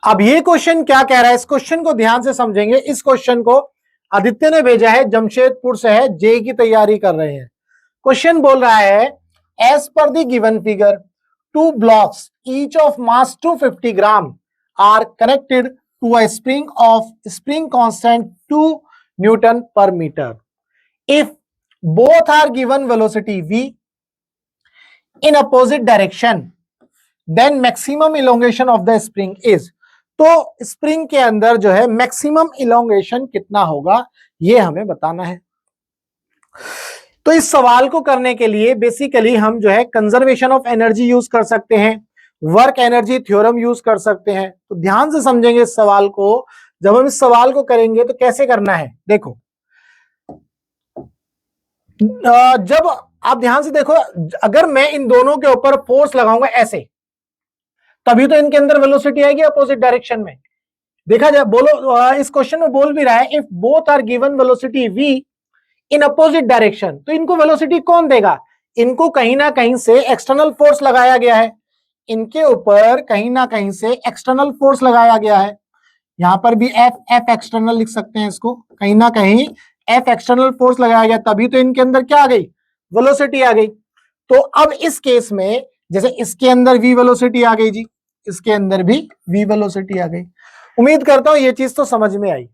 अब ये क्वेश्चन क्या कह रहा है, इस क्वेश्चन को ध्यान से समझेंगे। इस क्वेश्चन को आदित्य ने भेजा है, जमशेदपुर से है, जेई की तैयारी कर रहे हैं। क्वेश्चन बोल रहा है as per the given figure two blocks each of mass 250 gram are connected to a spring of spring constant 2 newton per metre. If both are given velocity v in opposite direction then maximum elongation of the spring is. तो spring के अंदर जो है maximum elongation कितना होगा, ये हमें बताना है। तो इस सवाल को करने के लिए बेसिकली हम जो है कंजर्वेशन ऑफ एनर्जी यूज कर सकते हैं, वर्क एनर्जी थ्योरम यूज कर सकते हैं। तो ध्यान से समझेंगे इस सवाल को। जब हम इस सवाल को करेंगे तो कैसे करना है, देखो जब आप ध्यान से देखो, अगर मैं इन दोनों के ऊपर फोर्स लगाऊंगा ऐसे, तभी तो इनके अंदर वेलोसिटी आएगी अपोजिट डायरेक्शन में। देखा जाए, बोलो इस क्वेश्चन में बोल भी रहा है if both are given velocity v in opposite direction, तो इनको वेलोसिटी कौन देगा, इनको कहीं ना कहीं से एक्सटर्नल फोर्स लगाया गया है, इनके ऊपर कहीं ना कहीं से एक्सटर्नल फोर्स लगाया गया है। यहां पर भी एफ एक्सटर्नल लिख सकते हैं इसको, कहीं ना कहीं एफ एक्सटर्नल फोर्स लगाया गया, तभी तो इनके अंदर क्या आ गई, वेलोसिटी आ गई। तो अब इस केस में जैसे इसके अंदर v वेलोसिटी आ गई जी, इसके अंदर भी v वेलोसिटी आ गई। उम्मीद करता हूं ये चीज तो समझ में आई।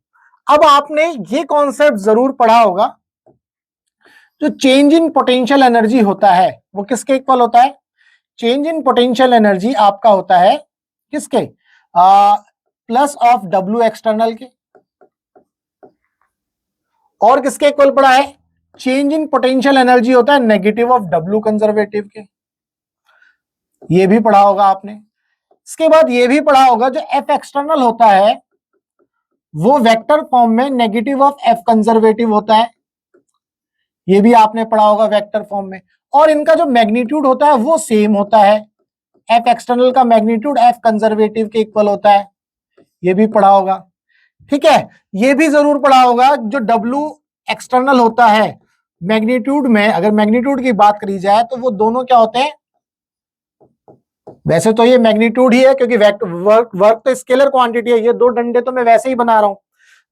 अब आपने ये कॉन्सेप्ट जरूर पढ़ा होगा, जो चेंज इन पोटेंशियल एनर्जी होता है वो किसके इक्वल होता है, चेंज इन पोटेंशियल एनर्जी आपका होता है किसके, प्लस ऑफ W एक्सटर्नल के, और किसके इक्वल पड़ा है, चेंज इन पोटेंशियल एनर्जी होता है नेगेटिव ऑफ W कंजर्वेटिव के। ये भी पढ़ा होगा आपने। इसके बाद ये भी पढ़ा होगा जो F एक्सटर्नल होता है वो वेक्टर फॉर्म में नेगेटिव ऑफ F कंजर्वेटिव होता है, ये भी आपने पढ़ा होगा वेक्टर फॉर्म में। और इनका जो मैग्नीट्यूड होता है वो सेम होता है, F एक्सटर्नल का मैग्नीट्यूड F कंजर्वेटिव के इक्वल होता है, ये भी पढ़ा होगा। ठीक है, ये भी जरूर पढ़ा होगा जो W एक्सटर्नल होता है मैग्नीट्यूड में, अगर मैग्नीट्यूड की बात करी जाए तो वो दोनों क्या होते हैं, वैसे तो ये मैग्नीट्यूड ही है क्योंकि वर्क तो स्केलर क्वांटिटी है, ये दो डंडे तो मैं वैसे ही बना रहा हूं,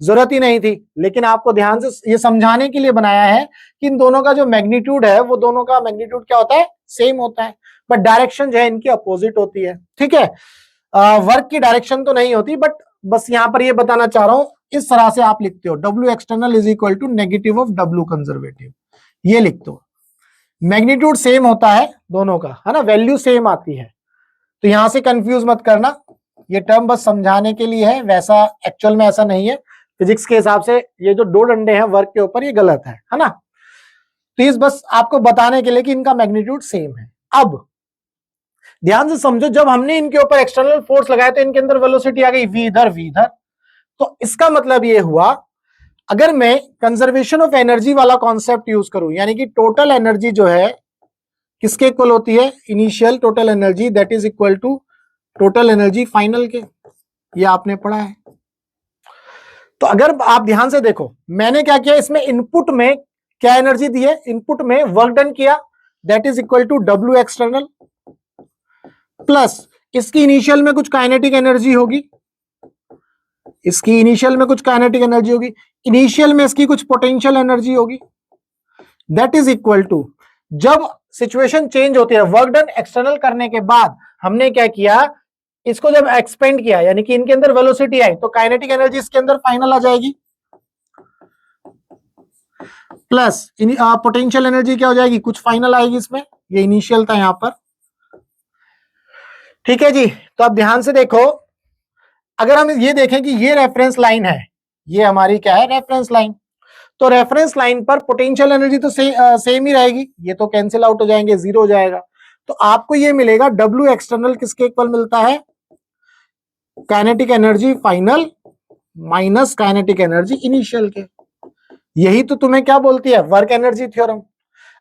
जरूरत ही नहीं थी, लेकिन आपको ध्यान से ये समझाने के लिए बनाया है कि इन दोनों का जो मैग्नीट्यूड है वो दोनों का मैग्नीट्यूड क्या होता है, सेम होता है, बट डायरेक्शन जो है इनकी अपोजिट होती है। ठीक है, वर्क की डायरेक्शन तो नहीं होती, बट बस यहां पर ये बताना चाह रहा हूं, इस तरह से आप लिखते हो W external is equal to negative of W conservative, ये लिखते हो। मैग्नीट्यूड सेम होता है दोनों का, है ना, वैल्यू सेम आती है, तो यहां से कंफ्यूज मत करना, ये टर्म बस समझाने के लिए है, वैसा एक्चुअल में ऐसा नहीं है। फिजिक्स के हिसाब से ये जो दो डंडे हैं वर्क के ऊपर, ये गलत है ना। तो इस बस आपको बताने के लिए कि इनका मैग्नीट्यूड सेम है। अब ध्यान से समझो, जब हमने इनके ऊपर एक्सटर्नल फोर्स लगाया तो इनके अंदर वेलोसिटी आ गई v इधर v इधर, तो इसका मतलब ये हुआ अगर मैं कंजर्वेशन ऑफ एनर्जी वाला कॉन्सेप्ट यूज करूं, यानी कि टोटल एनर्जी जो है किसके इक्वल होती है, initial total energy that is equal to total energy final के, ये आपने पढ़ा है। तो अगर आप ध्यान से देखो, मैंने क्या किया, इसमें इनपुट में क्या एनर्जी दी है, इनपुट में वर्क डन किया that is equal to W external plus इसकी इनिशियल में कुछ काइनेटिक एनर्जी होगी, इसकी इनिशियल में कुछ काइनेटिक एनर्जी होगी, इनिशियल में इसकी कुछ पोटेंशियल एनर्जी होगी, दैट इज इक्वल टू, जब सिचुएशन चेंज होती है वर्क डन एक्सटर्नल करने के बाद हमने क्या किया, इसको जब एक्सपेंड किया यानी कि इनके अंदर वेलोसिटी आई तो काइनेटिक एनर्जी इसके अंदर फाइनल आ जाएगी, प्लस पोटेंशियल एनर्जी क्या हो जाएगी, कुछ फाइनल आएगी इसमें, ये इनिशियल था यहां पर। ठीक है जी, तो अब ध्यान से देखो, अगर हम ये देखें कि ये रेफरेंस लाइन है, ये हमारी क्या है, रेफरेंस लाइन, तो रेफरेंस लाइन पर पोटेंशियल एनर्जी तो सेम ही रहेगी, ये तो कैंसिल आउट हो जाएंगे, जीरो हो जाएगा, तो आपको ये मिलेगा W एक्सटर्नल किसके इक्वल मिलता है, kinetic energy final minus kinetic energy initial के। यही तो तुम्हें क्या बोलती है, वर्क एनर्जी थ्योरम।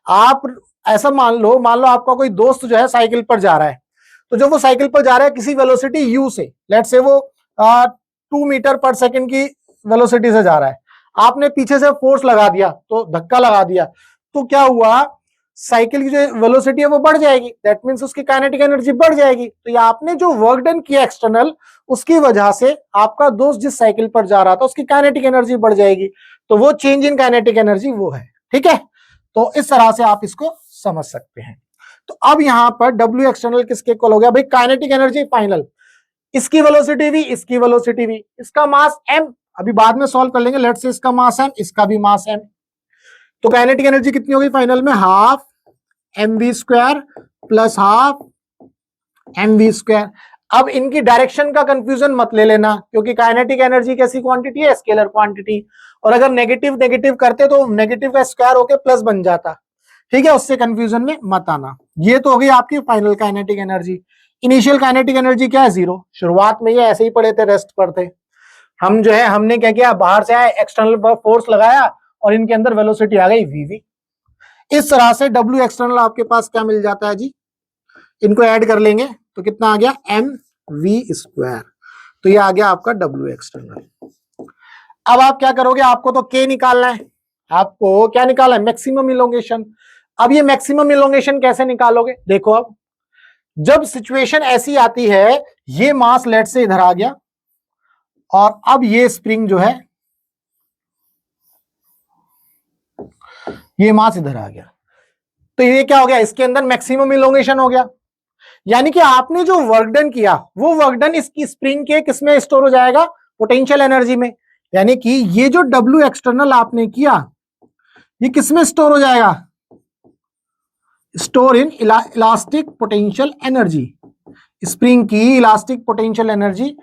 आप ऐसा मान लो आपका कोई दोस्त जो है साइकिल पर जा रहा है, तो जब वो साइकिल पर जा रहा है किसी वेलोसिटी u से, लेट से वो 2 मीटर पर सेकंड की वेलोसिटी से जा रहा है, आपने पीछे से फोर्स लगा दिया, तो धक्का लगा दिया, तो क्या हुआ, साइकिल की जो वेलोसिटी है वो बढ़ जाएगी, दैट मीन्स उसकी काइनेटिक एनर्जी बढ़ जाएगी। तो ये आपने जो वर्क डन किया एक्सटर्नल, उसकी वजह से आपका दोस्त जिस साइकिल पर जा रहा था उसकी काइनेटिक एनर्जी बढ़ जाएगी, तो वो चेंज इन काइनेटिक एनर्जी वो है। ठीक है, तो इस तरह से आप इसको समझ सकते हैं। तो अब यहां पर W एक्सटर्नल किसके इक्वल हो गया भाई, काइनेटिक एनर्जी फाइनल, इसकी वेलोसिटी भी, इसकी वेलोसिटी भी, इसका मास m, अभी बाद में सॉल्व कर लेंगे, लेट्स से इसका मास m, इसका भी मास m, तो काइनेटिक एनर्जी कितनी होगी फाइनल में, half mv square plus half mv square. अब इनकी डायरेक्शन का कंफ्यूजन मत ले लेना, क्योंकि काइनेटिक एनर्जी कैसी क्वांटिटी है, स्केलर क्वांटिटी, और अगर नेगेटिव नेगेटिव करते तो नेगेटिव का स्क्वायर होके प्लस बन जाता। ठीक है, उससे कंफ्यूजन में मत आना। ये तो होगी आपकी final kinetic energy. Initial kinetic energy क्या है, 0। शुरुआत में ये ऐसे ही पड़े थे, रेस्ट पर थे हम, जो है हमने क्या किया, बाहर से आए, एक्सटर्नल फोर्स लगाया और इनके अंदर वेलोसिटी आ गई वीवी। इस तरह से W एक्सटर्नल आपके पास क्या मिल जाता है जी, इनको ऐड कर लेंगे तो कितना आ गया, mv स्क्वायर, तो ये आ गया आपका W एक्सटर्नल। अब आप क्या करोगे, आपको तो K निकालना है, आपको क्या निकालना है, मैक्सिमम इलोंगेशन। अब ये मैक्सिमम इलोंगेशन कैसे निकालोगे, देखो अब जब सिचुएशन ऐसी आती है, ये मास लेट से इधर आ गया और अब ये स्प्रिंग जो है, ये मास इधर आ गया, तो ये क्या हो गया, इसके अंदर मैक्सिमम इलोंगेशन हो गया। यानी कि आपने जो वर्क डन किया वो वर्क डन इसकी स्प्रिंग के किसमें स्टोर हो जाएगा, पोटेंशियल एनर्जी में। यानी कि ये जो W एक्सटर्नल आपने किया ये किसमें स्टोर हो जाएगा, store in elastic potential energy, spring की elastic potential energy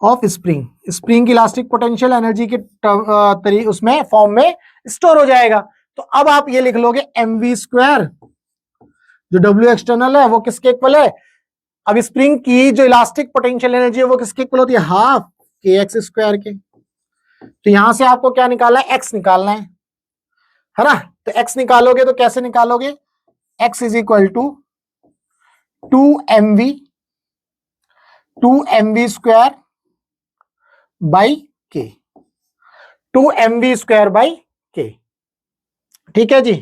of spring, spring की इलास्टिक पोटेंशियल एनर्जी के उसमें फॉर्म में स्टोर हो जाएगा। तो अब आप ये लिख लोगे mv स्क्वायर, जो W एक्सटर्नल है वो किसके इक्वल है, अब स्प्रिंग की जो इलास्टिक पोटेंशियल एनर्जी है वो किसके इक्वल होती है, हाफ kx स्क्वायर के। तो यहां से आपको क्या निकालना है, x निकालना है ना। तो x निकालोगे तो कैसे निकालोगे, x is equal to 2mv square by के, 2mv स्क्वायर बाई के। ठीक है जी,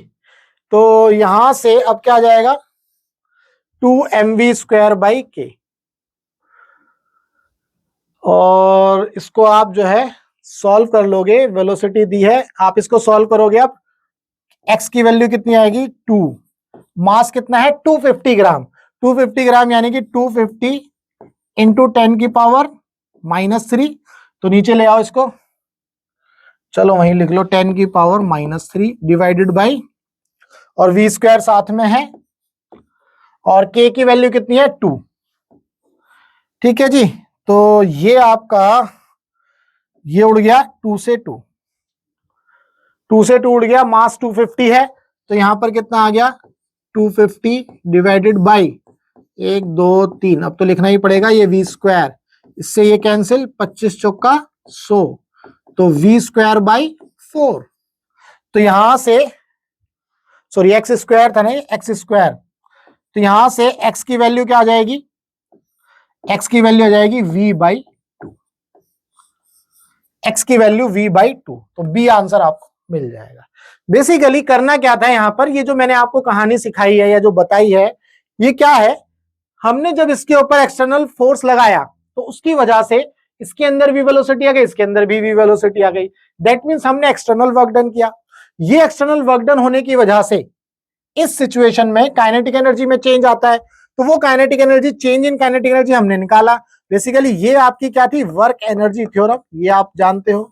तो यहां से अब क्या आ जाएगा, 2mv स्क्वायर बाई के, और इसको आप जो है सॉल्व कर लोगे, वेलोसिटी दी है, आप इसको सॉल्व करोगे, अब x की वैल्यू कितनी आएगी 2, मास कितना है 250 ग्राम, 250 ग्राम यानी कि 250 इंटू 10 की पावर -3, तो नीचे ले आओ इसको, चलो वहीं लिख लो 10 की पावर -3 डिवाइडेड बाई, और v स्क्वायर साथ में है, और k की वैल्यू कितनी है 2। ठीक है जी, तो ये आपका ये उड़ गया 2 से 2, 2 से 2 उड़ गया, मास 250 है, तो यहां पर कितना आ गया 250 डिवाइडेड बाई 1 2 3, अब तो लिखना ही पड़ेगा ये v स्क्वायर, इससे ये कैंसिल, 25 चौका 100, तो v स्क्वायर बाई 4। तो यहां से सॉरी एक्स स्क्वायर था नहीं, एक्स स्क्वायर, तो यहां से x की वैल्यू क्या आ जाएगी, x की वैल्यू आ जाएगी v बाई 2, x की वैल्यू v बाई 2, तो b आंसर आपको मिल जाएगा। बेसिकली करना क्या था यहां पर, ये जो मैंने आपको कहानी सिखाई है या जो बताई है, ये क्या है, हमने जब इसके ऊपर एक्सटर्नल फोर्स लगाया तो उसकी वजह से इसके अंदर भी वेलोसिटी आ गई, इसके अंदर भी वेलोसिटी आ गई, दैट मींस हमने एक्सटर्नल वर्क डन किया। ये एक्सटर्नल वर्क डन होने की वजह से इस सिचुएशन में काइनेटिक एनर्जी में चेंज आता है, तो वो kinetic energy, change in kinetic energy हमने निकाला। बेसिकली ये आपकी क्या थी, वर्क एनर्जी थ्योरम, ये आप जानते हो,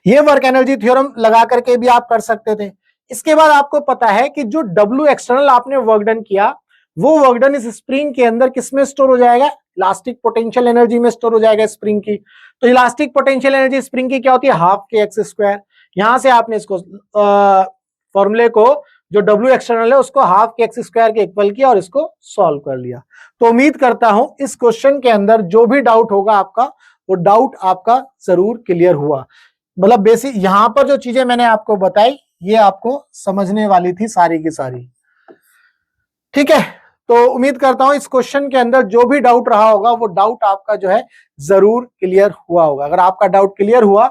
ये वर्क एनर्जी थ्योरम लगा करके भी आप कर सकते थे। इसके बाद आपको पता है कि जो W एक्सटर्नल आपने वर्क डन किया वो वर्क डन इस स्प्रिंग के अंदर किसमें स्टोर हो जाएगा, इलास्टिक पोटेंशियल एनर्जी में स्टोर हो जाएगा स्प्रिंग की। तो इलास्टिक पोटेंशियल एनर्जी स्प्रिंग की क्या होती है, हाफ के एक्स स्क्वायर। यहां से आपने इसको फॉर्मूले को जो W एक्सटर्नल है उसको हाफ के एक्स स्क्वायर के इक्वल किया और इसको सॉल्व कर लिया। तो उम्मीद करता हूं इस क्वेश्चन के अंदर जो भी डाउट होगा आपका, वो डाउट आपका जरूर क्लियर हुआ। मतलब बेसिक यहां पर जो चीजें मैंने आपको बताई ये आपको समझने वाली थी सारी की सारी। ठीक है, तो उम्मीद करता हूं इस क्वेश्चन के अंदर जो भी डाउट रहा होगा वो डाउट आपका जो है जरूर क्लियर हुआ होगा। अगर आपका डाउट क्लियर हुआ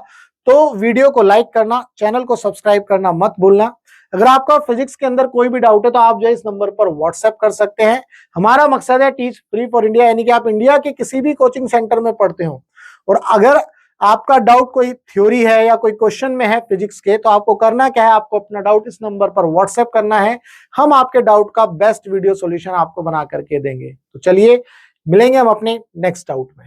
तो वीडियो को लाइक करना, चैनल को सब्सक्राइब करना मत भूलना। अगर आपका फिजिक्स के अंदर कोई भी डाउट है तो आप जो है इस नंबर पर व्हाट्सएप कर सकते हैं। हमारा मकसद है टीच फ्री फॉर इंडिया, यानी कि आप इंडिया के किसी भी कोचिंग सेंटर में पढ़ते हो और अगर आपका डाउट कोई थ्योरी है या कोई क्वेश्चन में है फिजिक्स के, तो आपको करना क्या है, आपको अपना डाउट इस नंबर पर व्हाट्सएप करना है। हम आपके डाउट का बेस्ट वीडियो सॉल्यूशन आपको बना करके देंगे। तो चलिए मिलेंगे हम अपने नेक्स्ट डाउट में।